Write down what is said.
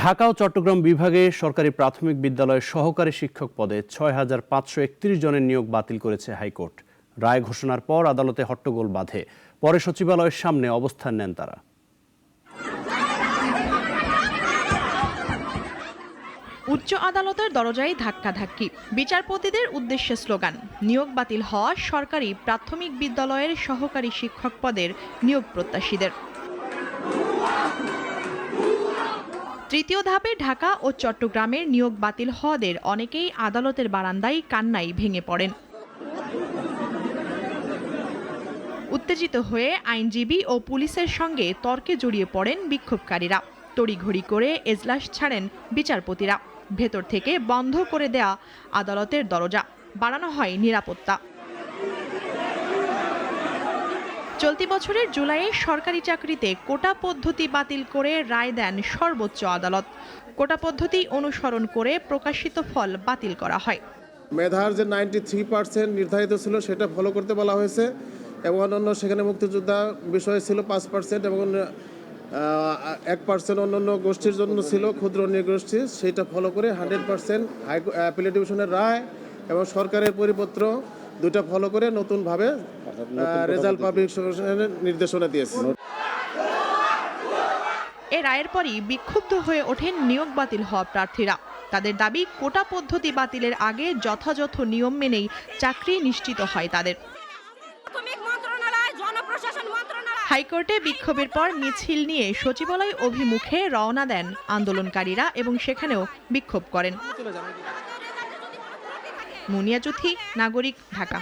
ঢাকা ও চট্টগ্রাম বিভাগে সরকারি প্রাথমিক বিদ্যালয়ের সহকারী শিক্ষক পদে ৬,৫৩১ জনের নিয়োগ বাতিল করেছে হাইকোর্ট। রায় ঘোষণার পর আদালতে হট্টগোল বাধে। পরে সচিবালয়ের সামনে অবস্থান নেন তারা। উচ্চ আদালতের দরজায় ধাক্কাধাক্কি, বিচারপতিদের উদ্দেশ্যে স্লোগান। নিয়োগ বাতিল হওয়া সরকারি প্রাথমিক বিদ্যালয়ের সহকারী শিক্ষক পদের নিয়োগ প্রত্যাশীদের। তৃতীয় ধাপে ঢাকা ও চট্টগ্রামের নিয়োগ বাতিল হওয়াদের অনেকেই আদালতের বারান্দায় কান্নায় ভেঙে পড়েন। উত্তেজিত হয়ে আইনজীবী ও পুলিশের সঙ্গে তর্কে জড়িয়ে পড়েন বিক্ষোভকারীরা। তড়িঘড়ি করে এজলাস ছাড়েন বিচারপতিরা। ভেতর থেকে বন্ধ করে দেয়া আদালতের দরজা, বাড়ানো হয় নিরাপত্তা। চলতি বছরের জুলাইয়ে সরকারি চাকরিতে কোটা পদ্ধতি বাতিল করে রায় দেন সর্বোচ্চ আদালত। কোটা পদ্ধতি অনুসরণ করে প্রকাশিত ফল বাতিল করা হয়। মেধার যে 93% নির্ধারিত ছিল সেটা ফলো করতে বলা হয়েছে এবং অন্যান্য সেখানে মুক্তিযোদ্ধা বিষয় ছিল 5% এবং 1% অন্যান্য গোষ্ঠীর জন্য ছিল, ক্ষুদ্র নৃগোষ্ঠী, সেটা ফলো করে 100% অ্যাপিলেট ডিভিশনের রায় এবং সরকারের পরিপত্র দুটা ফলো করে নতুনভাবে রেজাল্ট পাবলিকেশনের নির্দেশনা দিয়েছে। এ রায়ের পরই বিক্ষুব্ধ হয়ে ওঠেন নিয়োগ বাতিল হওয়া প্রার্থীরা। তাদের দাবি, কোটা পদ্ধতি বাতিলের আগে যথাযথ নিয়ম মেনেই চাকরি নিশ্চিত হয় তাদের। হাইকোর্টে বিক্ষোভের পর মিছিল নিয়ে সচিবালয় অভিমুখে রওনা দেন আন্দোলনকারীরা এবং সেখানেও বিক্ষোভ করেন। মুনিয়া চুথি, নাগরিক, ঢাকা।